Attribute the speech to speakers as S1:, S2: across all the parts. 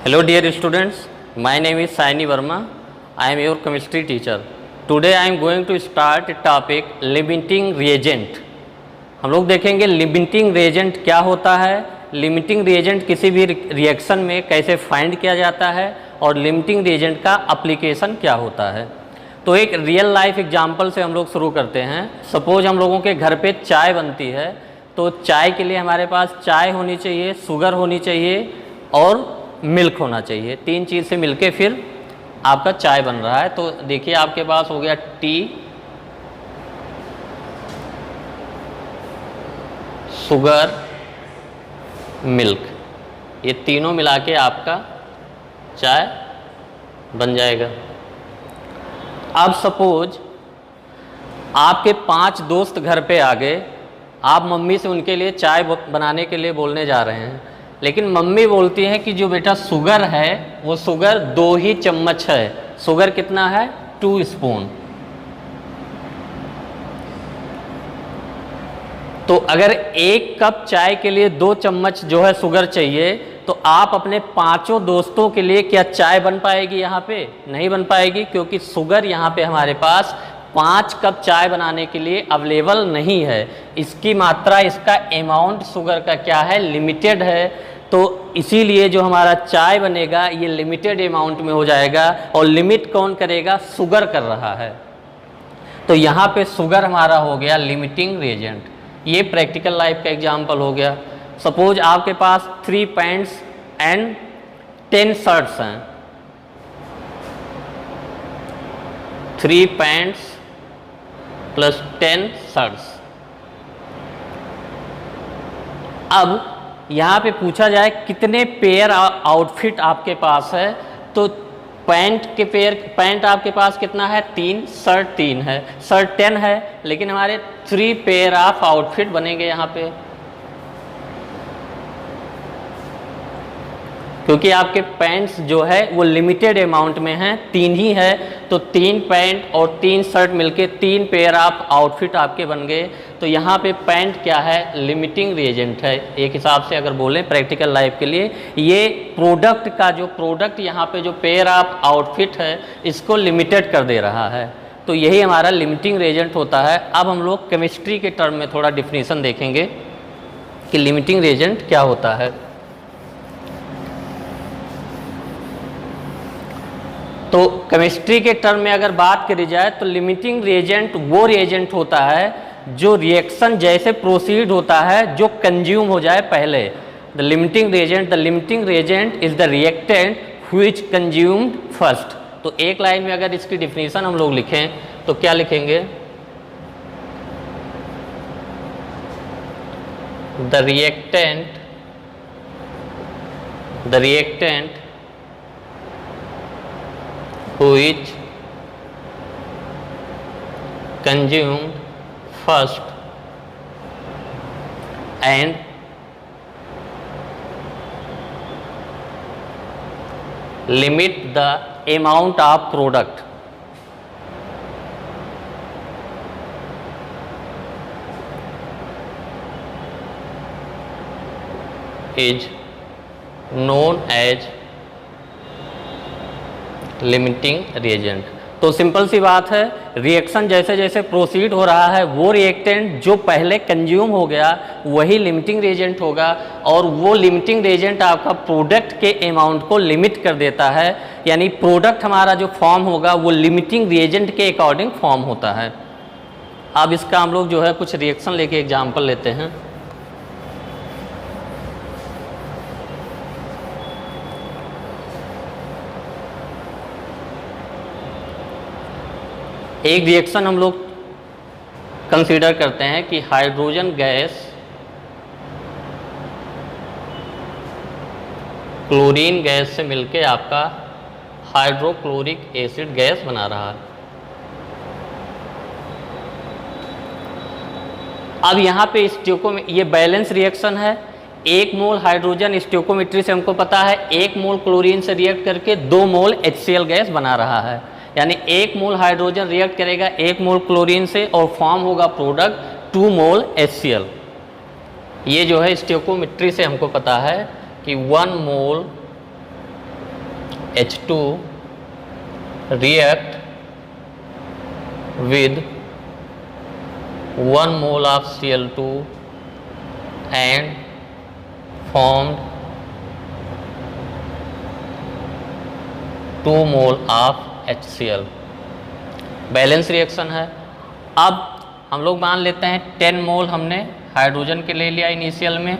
S1: Hello dear students, my name is Saini Verma. I am your chemistry teacher. Today I am going to start a topic limiting reagent. हम लोग देखेंगे limiting reagent क्या होता है, limiting reagent किसी भी reaction में कैसे फाइंड किया जाता है और लिमिटिंग रिएजेंट का एप्लीकेशन क्या होता है। तो एक रियल लाइफ एग्जांपल से हम लोग शुरू करते हैं। सपोज हम लोगों के घर पे चाय बनती है, तो चाय के लिए हमारे पास चाय होनी चाहिए, शुगर होनी चाहिए और मिल्क होना चाहिए। तीन चीज़ से मिलके फिर आपका चाय बन रहा है। तो देखिए आपके पास हो गया टी, शुगर, मिल्क, ये तीनों मिला के आपका चाय बन जाएगा। अब सपोज आपके 5 दोस्त घर पे आ गए, आप मम्मी से उनके लिए चाय बनाने के लिए बोलने जा रहे हैं, लेकिन मम्मी बोलती हैं कि जो बेटा शुगर है वो शुगर 2 ही चम्मच है। शुगर कितना है? 2 स्पून। तो अगर 1 कप चाय के लिए 2 चम्मच जो है शुगर चाहिए, तो आप अपने 5 दोस्तों के लिए क्या चाय बन पाएगी? यहाँ पे नहीं बन पाएगी, क्योंकि शुगर यहाँ पे हमारे पास 5 कप चाय बनाने के लिए अवेलेबल नहीं है। इसकी मात्रा, इसका अमाउंट शुगर का क्या है? लिमिटेड है। तो इसीलिए जो हमारा चाय बनेगा ये लिमिटेड अमाउंट में हो जाएगा। और लिमिट कौन करेगा? शुगर कर रहा है। तो यहाँ पे शुगर हमारा हो गया लिमिटिंग रिएजेंट। ये प्रैक्टिकल लाइफ का एग्जाम्पल हो गया। सपोज आपके पास 3 पैंट्स एंड 10 शर्ट्स हैं। 3 पैंट्स प्लस 10 शर्ट्स। अब यहाँ पे पूछा जाए कितने पेयर आउटफिट आपके पास है, तो पैंट आपके पास कितना है? 3, शर्ट 3 है, शर्ट 10 है, लेकिन हमारे 3 पेयर ऑफ आउटफिट बनेंगे यहाँ पे, क्योंकि आपके पैंट्स जो है वो लिमिटेड अमाउंट में हैं, 3 ही है। तो 3 पैंट और 3 शर्ट मिलके 3 पेयर ऑफ आउटफिट आपके बन गए। तो यहाँ पे पैंट क्या है? लिमिटिंग रिएजेंट है। एक हिसाब से अगर बोलें प्रैक्टिकल लाइफ के लिए, ये प्रोडक्ट का जो प्रोडक्ट यहाँ पे जो पेयर ऑफ आउटफिट है इसको लिमिटेड कर दे रहा है। तो यही हमारा लिमिटिंग रिएजेंट होता है। अब हम लोग केमिस्ट्री के टर्म में थोड़ा डिफिनीसन देखेंगे कि लिमिटिंग रिएजेंट क्या होता है। तो केमिस्ट्री के टर्म में अगर बात करी जाए तो लिमिटिंग रिएजेंट वो रिएजेंट होता है जो रिएक्शन जैसे प्रोसीड होता है जो कंज्यूम हो जाए पहले। The limiting reagent is the reactant which consumed first. तो एक लाइन में अगर इसकी डिफिनीशन हम लोग लिखें तो क्या लिखेंगे? The reactant which consumed first and limit the amount of product is known as limiting reagent. तो सिंपल सी बात है, रिएक्शन जैसे जैसे प्रोसीड हो रहा है वो रिएक्टेंट जो पहले कंज्यूम हो गया वही लिमिटिंग रिएजेंट होगा, और वो लिमिटिंग रिएजेंट आपका प्रोडक्ट के अमाउंट को लिमिट कर देता है। यानी प्रोडक्ट हमारा जो फॉर्म होगा वो लिमिटिंग रिएजेंट के अकॉर्डिंग फॉर्म होता है। अब इसका हम लोग जो है कुछ रिएक्शन लेके एग्जाम्पल लेते हैं। एक रिएक्शन हम लोग कंसीडर करते हैं कि हाइड्रोजन गैस क्लोरीन गैस से मिलके आपका हाइड्रोक्लोरिक एसिड गैस बना रहा है। अब यहाँ पे ये बैलेंस रिएक्शन है। 1 मोल हाइड्रोजन स्टोइकोमेट्री से हमको पता है 1 मोल क्लोरीन से रिएक्ट करके 2 मोल HCl गैस बना रहा है। यानी 1 मोल हाइड्रोजन रिएक्ट करेगा 1 मोल क्लोरीन से और फॉर्म होगा प्रोडक्ट 2 मोल HCl। ये जो है स्टोइकोमेट्री से हमको पता है कि 1 मोल H2 react with 1 mole of Cl2 and formed 2 mole of HCl। Balance reaction है। अब हम लोग मान लेते हैं 10 मोल हमने हाइड्रोजन के ले लिया इनिशियल में,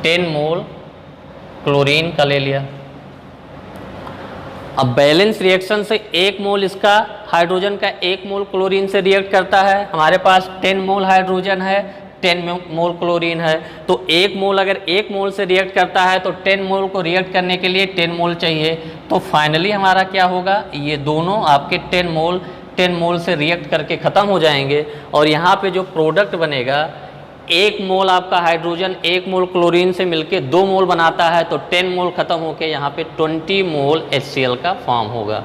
S1: 10 मोल क्लोरीन का ले लिया। अब बैलेंस रिएक्शन से 1 मोल इसका हाइड्रोजन का 1 मोल क्लोरीन से रिएक्ट करता है। हमारे पास 10 मोल हाइड्रोजन है, 10 मोल क्लोरीन है, तो 1 मोल अगर 1 मोल से रिएक्ट करता है तो 10 मोल को रिएक्ट करने के लिए 10 मोल चाहिए। तो फाइनली हमारा क्या होगा, ये दोनों आपके 10 मोल से रिएक्ट करके ख़त्म हो जाएंगे और यहाँ पे जो प्रोडक्ट बनेगा, 1 मोल आपका हाइड्रोजन 1 मोल क्लोरीन से मिलके 2 मोल बनाता है, तो 10 मोल ख़त्म होके यहाँ पे 20 मोल HCl का फॉर्म होगा।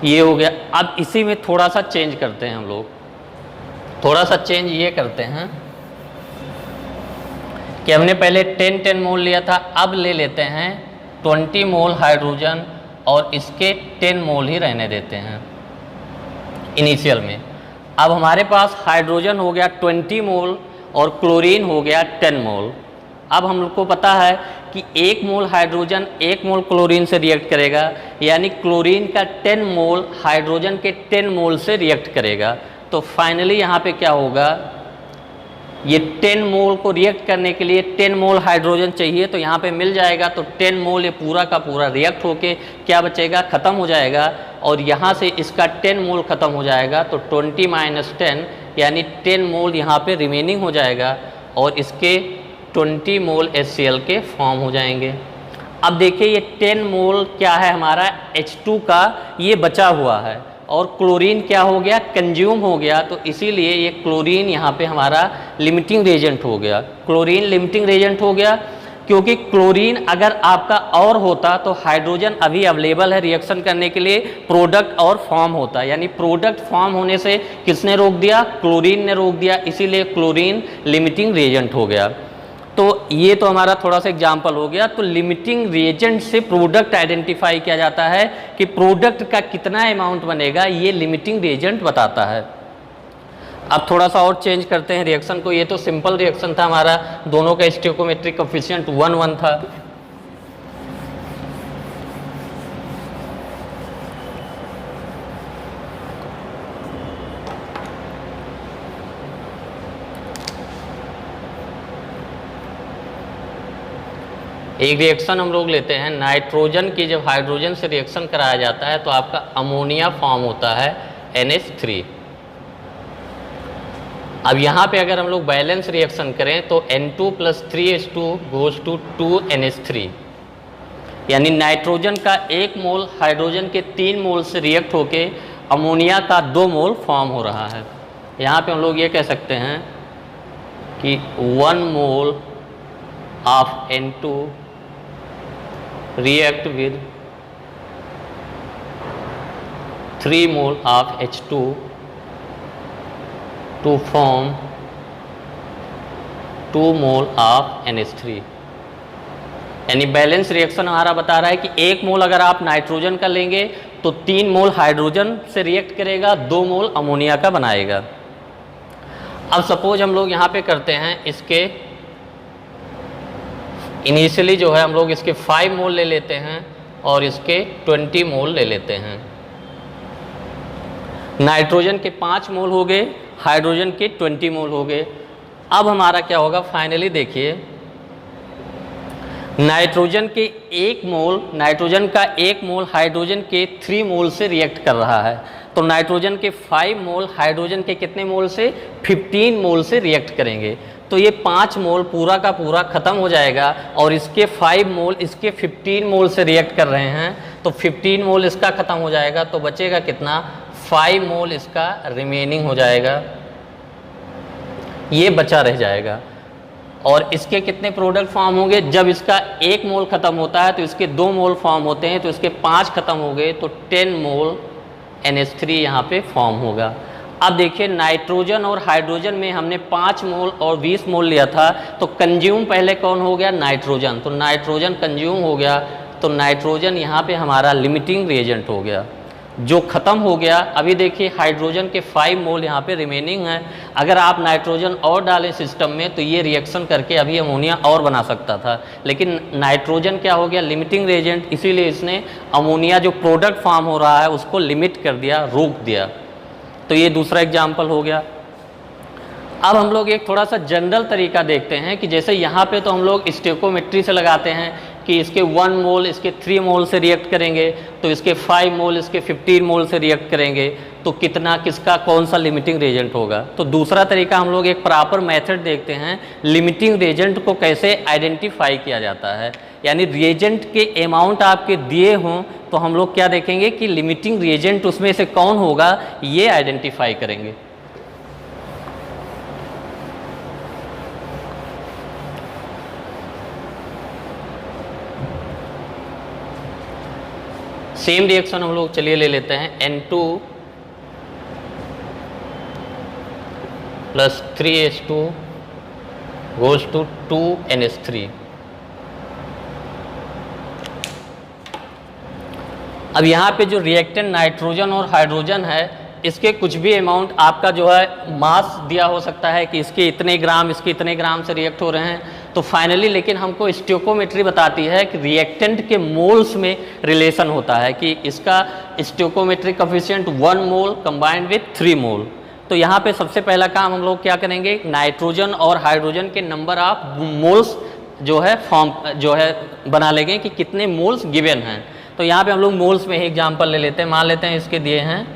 S1: ये हो गया। अब इसी में थोड़ा सा चेंज करते हैं हम लोग, थोड़ा सा चेंज ये करते हैं कि हमने पहले 10 मोल लिया था, अब ले लेते हैं 20 मोल हाइड्रोजन और इसके 10 मोल ही रहने देते हैं इनिशियल में। अब हमारे पास हाइड्रोजन हो गया 20 मोल और क्लोरीन हो गया 10 मोल। अब हम लोग को पता है कि 1 मोल हाइड्रोजन 1 मोल क्लोरीन से रिएक्ट करेगा, यानी क्लोरीन का 10 मोल हाइड्रोजन के 10 मोल से रिएक्ट करेगा। तो फाइनली यहाँ पे क्या होगा, ये 10 मोल को रिएक्ट करने के लिए 10 मोल हाइड्रोजन चाहिए, तो यहाँ पे मिल जाएगा। तो 10 मोल ये पूरा का पूरा रिएक्ट होके क्या बचेगा, ख़त्म हो जाएगा और यहाँ से इसका 10 मोल ख़त्म हो जाएगा। तो 20 - 10 यानी 10 मोल यहाँ पे रिमेनिंग हो जाएगा और इसके 20 मोल HCl के फॉर्म हो जाएंगे। अब देखिए ये 10 मोल क्या है हमारा H2 का, ये बचा हुआ है और क्लोरीन क्या हो गया, कंज्यूम हो गया। तो इसीलिए ये क्लोरीन यहाँ पे हमारा लिमिटिंग रेजेंट हो गया। क्लोरीन लिमिटिंग रेजेंट हो गया क्योंकि क्लोरीन अगर आपका और होता तो हाइड्रोजन अभी अवेलेबल है रिएक्शन करने के लिए, प्रोडक्ट और फॉर्म होता, यानी प्रोडक्ट फॉर्म होने से किसने रोक दिया, क्लोरीन ने रोक दिया, इसीलिए क्लोरीन लिमिटिंग रेजेंट हो गया। तो ये तो हमारा थोड़ा सा एग्जाम्पल हो गया। तो लिमिटिंग रिएजेंट से प्रोडक्ट आइडेंटिफाई किया जाता है कि प्रोडक्ट का कितना अमाउंट बनेगा, ये लिमिटिंग रिएजेंट बताता है। अब थोड़ा सा और चेंज करते हैं रिएक्शन को। ये तो सिंपल रिएक्शन था हमारा, दोनों का स्टोइकोमेट्रिक कोएफिशिएंट 1 था। एक रिएक्शन हम लोग लेते हैं, नाइट्रोजन की जब हाइड्रोजन से रिएक्शन कराया जाता है तो आपका अमोनिया फॉर्म होता है NH3। अब यहाँ पे अगर हम लोग बैलेंस रिएक्शन करें तो N2 + 3H2 goes to 2NH3, यानी नाइट्रोजन का 1 मोल हाइड्रोजन के 3 मोल से रिएक्ट होके अमोनिया का 2 मोल फॉर्म हो रहा है। यहाँ पे हम लोग ये कह सकते हैं कि 1 mole of N2 react with 3 mole of H2 to form 2 mole of NH3। यानी बैलेंस रिएक्शन हमारा बता रहा है कि 1 मोल अगर आप नाइट्रोजन का लेंगे तो 3 मोल हाइड्रोजन से रिएक्ट करेगा, 2 मोल अमोनिया का बनाएगा। अब सपोज हम लोग यहाँ पे करते हैं इसके इनिशियली जो है हम लोग इसके 5 मोल ले लेते हैं और इसके 20 मोल ले लेते हैं। नाइट्रोजन के 5 मोल हो गए, हाइड्रोजन के 20 मोल हो गए। अब हमारा क्या होगा, फाइनली देखिए नाइट्रोजन के 1 मोल, नाइट्रोजन का 1 मोल हाइड्रोजन के 3 मोल से रिएक्ट कर रहा है, तो नाइट्रोजन के 5 मोल हाइड्रोजन के कितने मोल से, 15 मोल से रिएक्ट करेंगे। तो ये 5 मोल पूरा का पूरा ख़त्म हो जाएगा और इसके 5 मोल इसके 15 मोल से रिएक्ट कर रहे हैं, तो 15 मोल इसका ख़त्म हो जाएगा। तो बचेगा कितना, 5 मोल इसका रिमेनिंग हो जाएगा, ये बचा रह जाएगा। और इसके कितने प्रोडक्ट फॉर्म होंगे, जब इसका 1 मोल ख़त्म होता है तो इसके 2 मोल फॉर्म होते हैं, तो इसके 5 ख़त्म हो गए तो 10 मोल NH3 यहाँ पे फॉर्म होगा। अब देखिए नाइट्रोजन और हाइड्रोजन में हमने 5 मोल और 20 मोल लिया था, तो कंज्यूम पहले कौन हो गया? नाइट्रोजन। तो नाइट्रोजन कंज्यूम हो गया, तो नाइट्रोजन यहाँ पे हमारा लिमिटिंग रिएजेंट हो गया, जो ख़त्म हो गया। अभी देखिए हाइड्रोजन के 5 मोल यहाँ पे रिमेनिंग हैं। अगर आप नाइट्रोजन और डालें सिस्टम में तो ये रिएक्शन करके अभी अमोनिया और बना सकता था, लेकिन नाइट्रोजन क्या हो गया? लिमिटिंग रिएजेंट, इसीलिए इसने अमोनिया जो प्रोडक्ट फॉर्म हो रहा है उसको लिमिट कर दिया, रोक दिया। तो ये दूसरा एग्जाम्पल हो गया। अब हम लोग एक थोड़ा सा जनरल तरीका देखते हैं कि जैसे यहाँ पे तो हम लोग स्टोइकोमेट्री से लगाते हैं कि इसके 1 मोल इसके 3 मोल से रिएक्ट करेंगे, तो इसके 5 मोल इसके 15 मोल से रिएक्ट करेंगे, तो कितना किसका कौन सा लिमिटिंग रिएजेंट होगा। तो दूसरा तरीका हम लोग एक प्रॉपर मेथड देखते हैं, लिमिटिंग रिएजेंट को कैसे आइडेंटिफाई किया जाता है। यानी रिएजेंट के अमाउंट आपके दिए हों तो हम लोग क्या देखेंगे कि लिमिटिंग रिएजेंट उसमें से कौन होगा, ये आइडेंटिफाई करेंगे। सेम रिएक्शन हम लोग चलिए ले लेते हैं, N2 plus 3H2 goes to 2NH3। अब यहाँ पे जो रिएक्टेंट नाइट्रोजन और हाइड्रोजन है, इसके कुछ भी अमाउंट आपका जो है मास दिया हो सकता है कि इसके इतने ग्राम इसके इतने ग्राम से रिएक्ट हो रहे हैं, तो फाइनली लेकिन हमको स्टोइकोमेट्री बताती है कि रिएक्टेंट के मोल्स में रिलेशन होता है कि इसका stoichiometric coefficient 1 mole combined with 3 मोल। तो यहाँ पे सबसे पहला काम हम लोग क्या करेंगे, नाइट्रोजन और हाइड्रोजन के नंबर ऑफ मोल्स जो है बना लेंगे कि कितने मोल्स गिवन हैं। तो यहाँ पे हम लोग मोल्स में ही एग्जाम्पल ले लेते हैं। मान लेते हैं इसके दिए हैं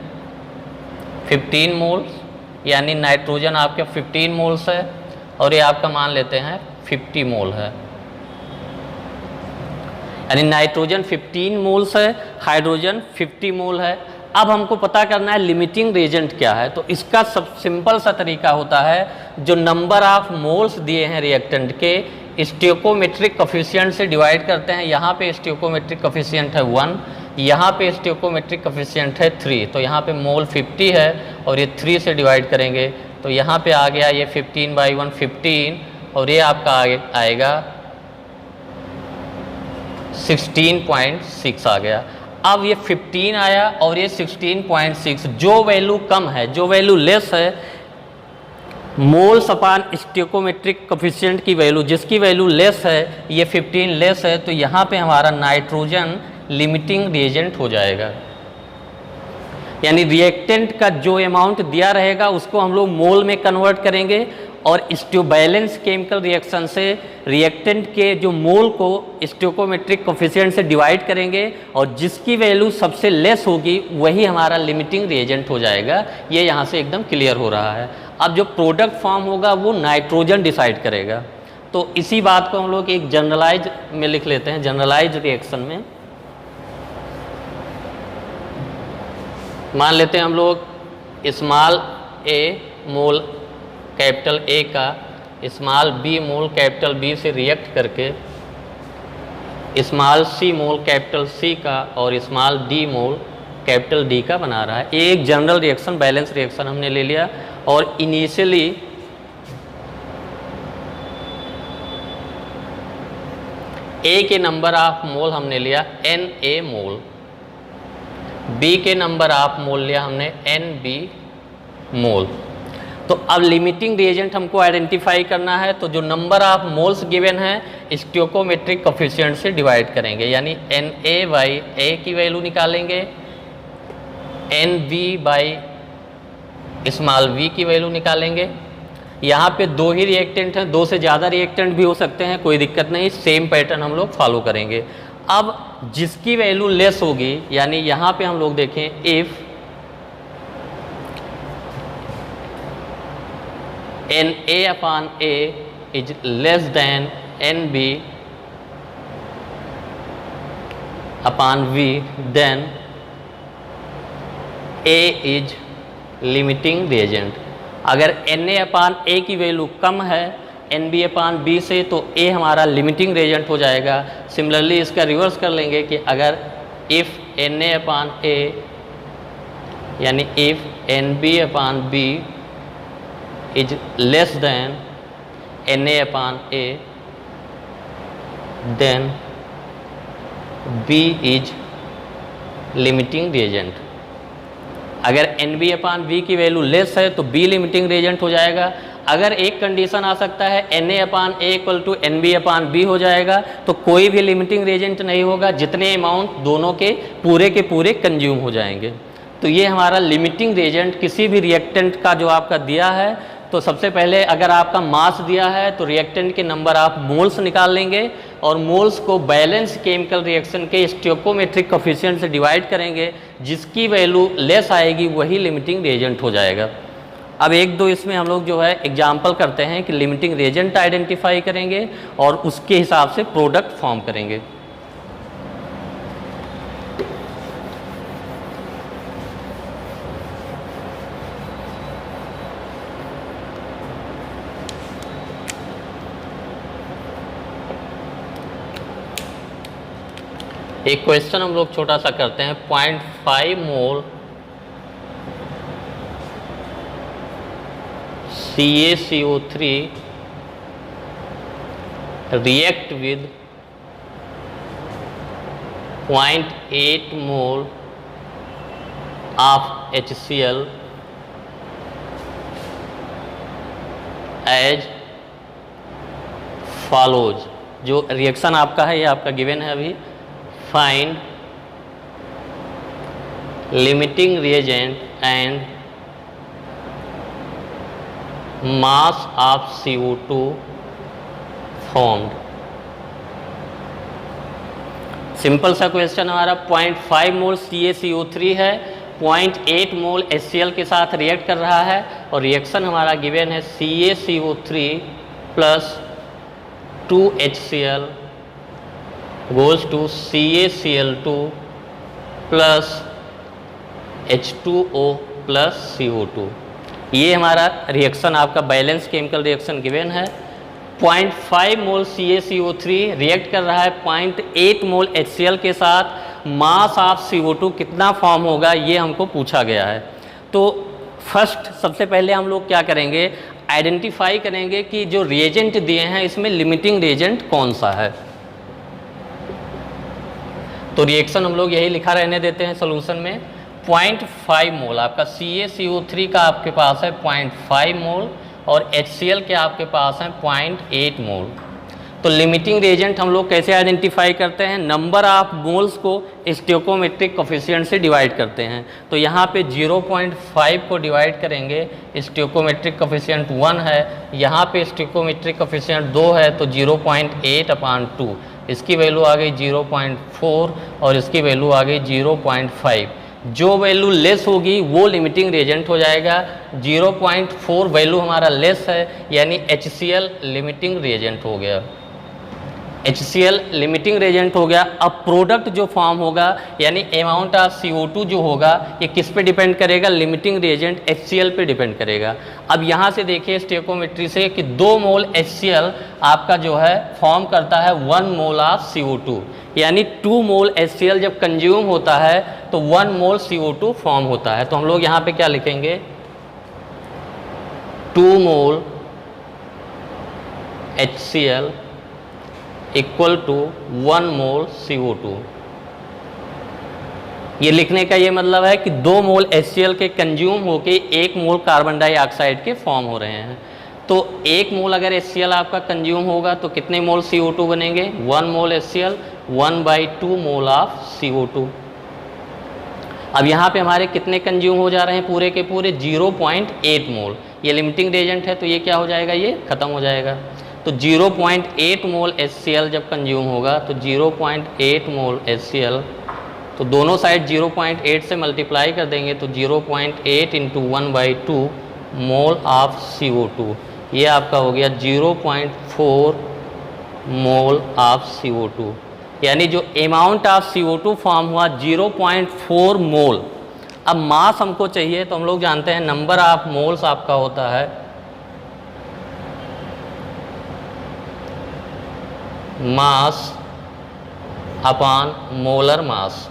S1: 15 मोल्स, यानी नाइट्रोजन आपके 15 मोल्स है और ये आपका मान लेते हैं 50 मोल है, यानी नाइट्रोजन 15 मोल्स है, हाइड्रोजन 50 मोल है। अब हमको पता करना है लिमिटिंग रिएजेंट क्या है। तो इसका सब सिंपल सा तरीका होता है, जो नंबर ऑफ मोल्स दिए हैं रिएक्टेंट के स्टोइकोमेट्रिक कोफिशिएंट से डिवाइड करते हैं। यहाँ पे स्टोइकोमेट्रिक कोफिशिएंट है 1, यहाँ पे स्टोइकोमेट्रिक कोफिशिएंट है 3, तो यहाँ पे मोल 50 है और ये 3 से डिवाइड करेंगे तो यहाँ पे आ गया ये 15/1 15 और ये आपका आएगा 16.6 आ गया। अब ये 15 आया और ये 16.6, जो वैल्यू कम है, जो वैल्यू लेस है, मोल्स अपान स्टोइकोमेट्रिक कोफिशिएंट की वैल्यू, जिसकी वैल्यू लेस है, ये 15 लेस है, तो यहाँ पे हमारा नाइट्रोजन लिमिटिंग रिएजेंट हो जाएगा। यानी रिएक्टेंट का जो अमाउंट दिया रहेगा उसको हम लोग मोल में कन्वर्ट करेंगे और बैलेंस केमिकल रिएक्शन से रिएक्टेंट के जो मोल को स्टोइकोमेट्रिक कोफिशिएंट से डिवाइड करेंगे और जिसकी वैल्यू सबसे लेस होगी वही हमारा लिमिटिंग रिएजेंट हो जाएगा। ये यहाँ से एकदम क्लियर हो रहा है। अब जो प्रोडक्ट फॉर्म होगा वो नाइट्रोजन डिसाइड करेगा। तो इसी बात को हम लोग एक जनरलाइज में लिख लेते हैं, जनरलाइज रिएक्शन में मान लेते हैं हम लोग small a mole capital A का स्मॉल b मोल कैपिटल B से रिएक्ट करके स्मॉल c मोल कैपिटल C का और स्मॉल d मोल कैपिटल D का बना रहा है। एक जनरल रिएक्शन, बैलेंस रिएक्शन हमने ले लिया और इनिशियली A के नंबर ऑफ मोल हमने लिया Na मोल, B के नंबर ऑफ मोल लिया हमने Nb मोल। तो अब लिमिटिंग रिएजेंट हमको आइडेंटिफाई करना है, तो जो नंबर ऑफ मोल्स गिवन है स्टोइकोमेट्रिक कोफिशिएंट से डिवाइड करेंगे, यानी Na/A की वैल्यू निकालेंगे, Nb/स्मॉल v की वैल्यू निकालेंगे। यहाँ पे 2 ही रिएक्टेंट हैं, 2 से ज़्यादा रिएक्टेंट भी हो सकते हैं, कोई दिक्कत नहीं, सेम पैटर्न हम लोग फॉलो करेंगे। अब जिसकी वैल्यू लेस होगी, यानी यहाँ पे हम लोग देखें if Na/A is less than Nb/V, then A is limiting reagent. अगर Na/A की वैल्यू कम है Nb/B से, तो A हमारा लिमिटिंग रिएजेंट हो जाएगा। सिमिलरली इसका रिवर्स कर लेंगे कि अगर इफ़ Na/A यानी if NB/B is less than Na/A, then B is limiting reagent. अगर NB/B की वैल्यू लेस है तो B लिमिटिंग रिएजेंट हो जाएगा। अगर एक कंडीशन आ सकता है Na/A इक्वल टू NB/B हो जाएगा, तो कोई भी लिमिटिंग रिएजेंट नहीं होगा, जितने अमाउंट दोनों के पूरे कंज्यूम हो जाएंगे। तो ये हमारा लिमिटिंग रिएजेंट किसी भी रिएक्टेंट का जो आपका दिया है, तो सबसे पहले अगर आपका मास दिया है तो रिएक्टेंट के नंबर आप मोल्स निकाल लेंगे और मोल्स को बैलेंस केमिकल रिएक्शन के स्टोइकोमेट्रिक कोफिशिएंट से डिवाइड करेंगे, जिसकी वैल्यू लेस आएगी वही लिमिटिंग रिएजेंट हो जाएगा। अब एक दो इसमें हम लोग जो है एग्जाम्पल करते हैं कि लिमिटिंग रिएजेंट आइडेंटिफाई करेंगे और उसके हिसाब से प्रोडक्ट फॉर्म करेंगे। एक क्वेश्चन हम लोग छोटा सा करते हैं। 0.5 मोल CaCO3 react with 0.8 mole of HCl as follows। जो रिएक्शन आपका है ये आपका गिवन है अभी। Find limiting reagent and mass of CO2 formed. Simple सा क्वेश्चन हमारा। 0.5 मोल CaCO3 है, 0.8 मोल HCl के साथ रिएक्ट कर रहा है और रिएक्शन हमारा गिवन है CaCO3 plus 2HCl goes to CaCl2 plus H2O plus CO2। ये हमारा रिएक्शन आपका बैलेंस केमिकल रिएक्शन गिवन है। 0.5 मोल CaCO3 रिएक्ट कर रहा है 0.8 मोल HCl के साथ। मास ऑफ CO2 कितना फॉर्म होगा ये हमको पूछा गया है। तो फर्स्ट सबसे पहले हम लोग क्या करेंगे, आइडेंटिफाई करेंगे कि जो रिएजेंट दिए हैं इसमें लिमिटिंग रिएजेंट कौन सा है। तो रिएक्शन हम लोग यही लिखा रहने देते हैं सोल्यूशन में। 0.5 मोल आपका CaCO3 का आपके पास है 0.5 मोल और HCl के आपके पास है 0.8 मोल। तो लिमिटिंग रिएजेंट हम लोग कैसे आइडेंटिफाई करते हैं, नंबर ऑफ मोल्स को स्टोइकोमेट्रिक कोफिशिएंट से डिवाइड करते हैं। तो यहाँ पे 0.5 को डिवाइड करेंगे, स्टोइकोमेट्रिक कोफिशिएंट 1 है, यहाँ पे स्टोइकोमेट्रिक कोफिशिएंट 2 है तो 0.8/2, इसकी वैल्यू आ गई 0.4 और इसकी वैल्यू आ गई 0.5। जो वैल्यू लेस होगी वो लिमिटिंग रिएजेंट हो जाएगा। 0.4 वैल्यू हमारा लेस है यानी HCl लिमिटिंग रिएजेंट हो गया। HCl लिमिटिंग रिएजेंट हो गया। अब प्रोडक्ट जो फॉर्म होगा यानी अमाउंट ऑफ CO2 जो होगा ये किस पे डिपेंड करेगा, लिमिटिंग रिएजेंट HCl पे डिपेंड करेगा। अब यहाँ से देखिए स्टोइकोमेट्री से कि 2 मोल HCl आपका जो है फॉर्म करता है 1 मोल ऑफ CO2, यानी 2 मोल HCl जब कंज्यूम होता है तो 1 मोल CO2 फॉर्म होता है। तो हम लोग यहाँ पे क्या लिखेंगे, 2 mole HCl equal to 1 mole CO2। ये लिखने का ये मतलब है कि 2 मोल HCl के कंज्यूम होके 1 मोल कार्बन डाइऑक्साइड के फॉर्म हो रहे हैं। तो 1 मोल अगर HCl आपका कंज्यूम होगा तो कितने मोल CO2 बनेंगे, 1 मोल HCl 1/2 मोल ऑफ CO2। अब यहाँ पे हमारे कितने कंज्यूम हो जा रहे हैं पूरे के पूरे, 0.8 मोल। ये लिमिटिंग रिएजेंट है तो ये क्या हो जाएगा, ये खत्म हो जाएगा। तो 0.8 मोल HCl जब कंज्यूम होगा तो 0.8 मोल HCl, तो दोनों साइड 0.8 से मल्टीप्लाई कर देंगे तो 0.8 इंटू 1/2 मोल ऑफ CO2, ये आपका हो गया 0.4 मोल ऑफ CO2। यानी जो अमाउंट ऑफ CO2 फॉर्म हुआ 0.4 मोल। अब मास हमको चाहिए तो हम लोग जानते हैं नंबर ऑफ मोल्स आपका होता है मास अपॉन मोलर मास।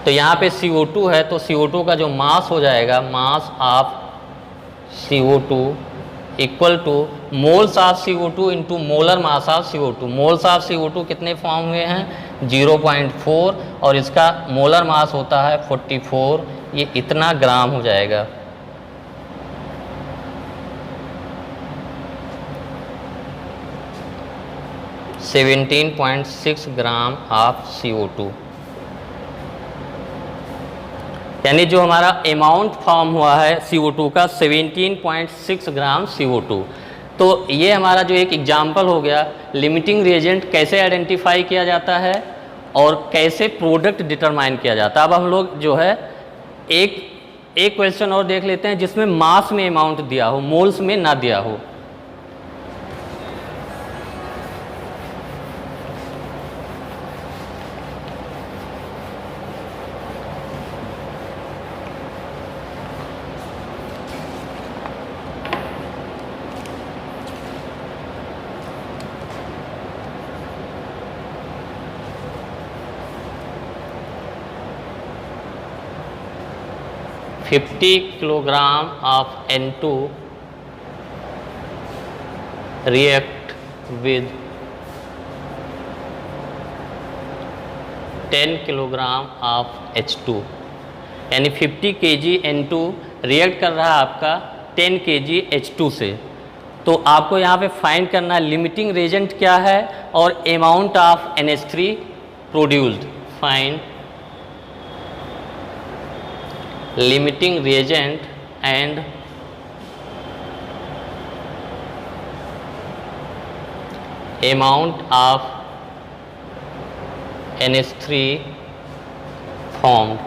S1: तो यहाँ पे CO2 है, तो CO2 का जो मास हो जाएगा, mass of CO2 equal two moles of CO2 into molar mass of CO2। Moles of CO2 कितने फॉर्म हुए हैं, 0.4, और इसका मोलर मास होता है 44, ये इतना ग्राम हो जाएगा। (17.6 ग्राम ऑफ CO2, यानी जो हमारा अमाउंट फॉर्म हुआ है CO2 का 17.6 ग्राम CO2। तो ये हमारा जो एक एग्जाम्पल हो गया, लिमिटिंग रिएजेंट कैसे आइडेंटिफाई किया जाता है और कैसे प्रोडक्ट डिटरमाइन किया जाता है। अब हम लोग जो है एक क्वेश्चन और देख लेते हैं जिसमें मास में अमाउंट दिया हो, मोल्स में ना दिया हो। (50 kilogram of N2 react with 10 kilogram of H2, यानी 50 kg N2 रिएक्ट कर रहा है आपका 10 kg H2 से। तो आपको यहाँ पे फाइंड करना लिमिटिंग रिएजेंट क्या है और amount of NH3 produced. Find limiting reagent and amount of NH3 formed।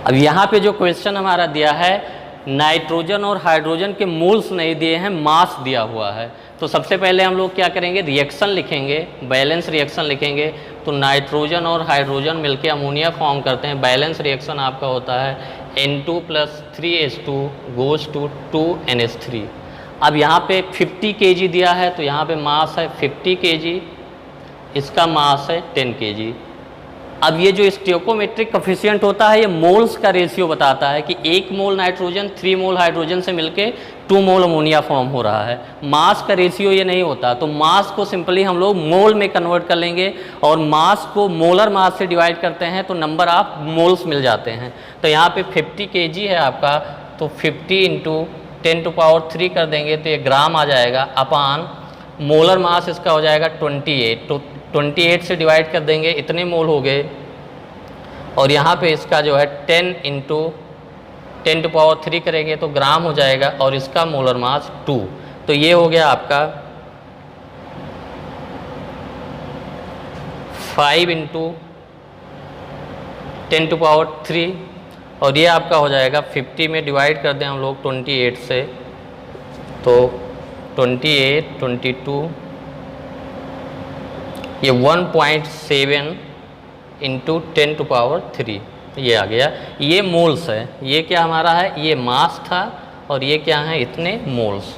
S1: अब यहाँ पे जो क्वेश्चन हमारा दिया है, नाइट्रोजन और हाइड्रोजन के मोल्स नहीं दिए हैं, मास दिया हुआ है। तो सबसे पहले हम लोग क्या करेंगे, रिएक्शन लिखेंगे, बैलेंस रिएक्शन लिखेंगे। तो नाइट्रोजन और हाइड्रोजन मिलके अमोनिया फॉर्म करते हैं। बैलेंस रिएक्शन आपका होता है N2 + 3H2 goes to 2NH3। अब यहाँ पे 50 kg दिया है, तो यहाँ पे मास है 50 kg, इसका मास है 10 kg। अब ये जो स्टोइकोमेट्रिक कोफिशिएंट होता है, ये मोल्स का रेशियो बताता है कि 1 मोल नाइट्रोजन 3 मोल हाइड्रोजन से मिलके 2 मोल अमोनिया फॉर्म हो रहा है। मास का रेशियो ये नहीं होता, तो मास को सिंपली हम लोग मोल में कन्वर्ट कर लेंगे और मास को मोलर मास से डिवाइड करते हैं तो नंबर ऑफ मोल्स मिल जाते हैं। तो यहाँ पे 50 kg है आपका, तो 50 × 10⁻³ कर देंगे तो ये ग्राम आ जाएगा, अपान मोलर मास इसका हो जाएगा 28। तो 28 से डिवाइड कर देंगे, इतने मोल हो गए। और यहाँ पे इसका जो है 10 × 10⁻³ करेंगे तो ग्राम हो जाएगा, और इसका मोलर मास 2। तो ये हो गया आपका 5 × 10⁻³, और ये आपका हो जाएगा 50 में डिवाइड कर दें हम लोग 28 से, तो 28, 22, ये 1.7 × 10⁻³ ये आ गया। ये मोल्स है, ये क्या हमारा है, ये मास था, और ये क्या है, इतने मोल्स।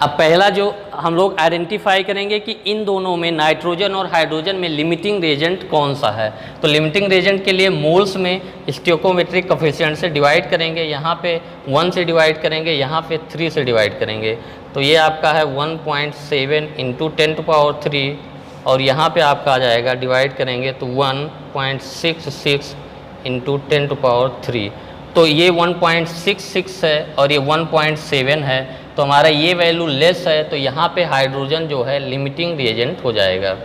S1: अब पहला जो हम लोग आइडेंटिफाई करेंगे कि इन दोनों में, नाइट्रोजन और हाइड्रोजन में, लिमिटिंग रिएजेंट कौन सा है। तो लिमिटिंग रिएजेंट के लिए मोल्स में स्टोइकोमेट्रिक कोफिशिएंट से डिवाइड करेंगे, यहाँ पे 1 से डिवाइड करेंगे, यहाँ पे 3 से डिवाइड करेंगे। तो ये आपका है 1.7 × 10⁻³, और यहाँ पे आपका आ जाएगा, डिवाइड करेंगे तो 1.66 × 10⁻³। तो ये 1.66 है और ये 1.7 है, तो हमारा ये वैल्यू लेस है, तो यहाँ पे हाइड्रोजन जो है लिमिटिंग रिएजेंट हो जाएगा।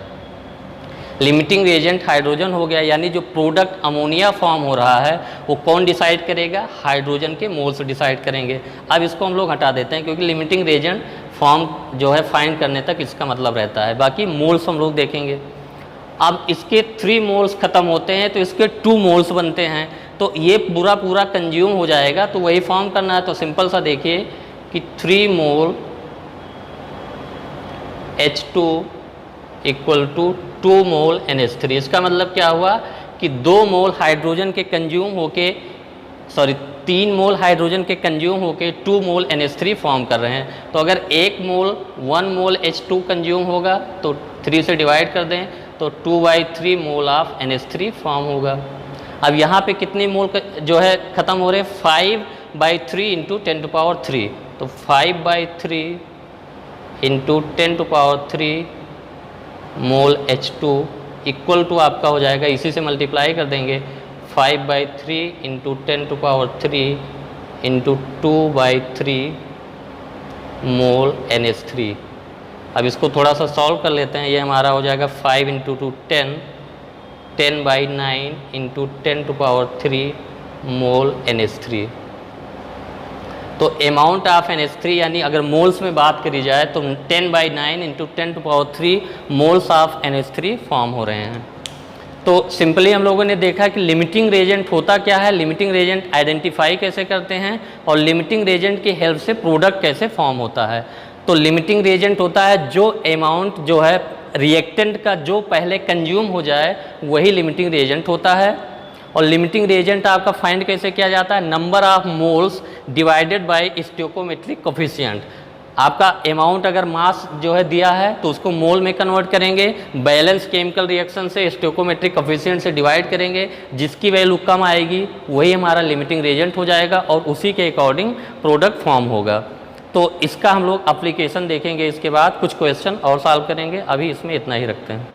S1: लिमिटिंग रिएजेंट हाइड्रोजन हो गया, यानी जो प्रोडक्ट अमोनिया फॉर्म हो रहा है वो कौन डिसाइड करेगा, हाइड्रोजन के मोल्स डिसाइड करेंगे। अब इसको हम लोग हटा देते हैं, क्योंकि लिमिटिंग रिएजेंट फॉर्म जो है फाइंड करने तक इसका मतलब रहता है, बाकी मोल्स हम लोग देखेंगे। अब इसके 3 मोल्स ख़त्म होते हैं तो इसके 2 मोल्स बनते हैं, तो ये पूरा कंज्यूम हो जाएगा। तो वही फॉर्म करना है, तो सिंपल सा देखिए कि 3 मोल H2 = 2 मोल NH3। इसका मतलब क्या हुआ कि 2 मोल हाइड्रोजन के कंज्यूम होके सॉरी 3 मोल हाइड्रोजन के कंज्यूम होके 2 मोल NH3 फॉर्म कर रहे हैं। तो अगर 1 मोल H2 कंज्यूम होगा तो 3 से डिवाइड कर दें तो 2/3 मोल ऑफ NH3 फॉर्म होगा। अब यहाँ पे कितने मोल जो है ख़त्म हो रहे हैं, 5/3 इंटू 10⁻³ तो 5/3 into 10⁻³ mole H2 equal to आपका हो जाएगा, इसी से मल्टीप्लाई कर देंगे, 5/3 इंटू 10⁻³ इंटू 2/3 मोल NH3। अब इसको थोड़ा सा सॉल्व कर लेते हैं। ये हमारा हो जाएगा 5 इंटू 2 10, 10/9 इंटू 10⁻³ मोल NH3। तो अमाउंट ऑफ NH3 यानी अगर मोल्स में बात करी जाए तो 10/9 into 10⁻³ moles of NH3 form हो रहे हैं। तो सिंपली हम लोगों ने देखा कि लिमिटिंग रेजेंट होता क्या है, लिमिटिंग रेजेंट आइडेंटिफाई कैसे करते हैं और लिमिटिंग रेजेंट की हेल्प से प्रोडक्ट कैसे फॉर्म होता है। तो लिमिटिंग रेजेंट होता है जो अमाउंट जो है रिएक्टेंट का जो पहले कंज्यूम हो जाए वही लिमिटिंग रेजेंट होता है। और लिमिटिंग रेजेंट आपका फाइंड कैसे किया जाता है, number of moles divided by stoichiometric coefficient. आपका अमाउंट अगर मास जो है दिया है तो उसको मोल में कन्वर्ट करेंगे, बैलेंस केमिकल रिएक्शन से स्टोइकोमेट्रिक कोफिशिएंट से डिवाइड करेंगे, जिसकी वैल्यू कम आएगी वही हमारा लिमिटिंग रेजेंट हो जाएगा और उसी के अकॉर्डिंग प्रोडक्ट फॉर्म होगा। तो इसका हम लोग एप्लीकेशन देखेंगे, इसके बाद कुछ क्वेश्चन और सॉल्व करेंगे। अभी इसमें इतना ही रखते हैं।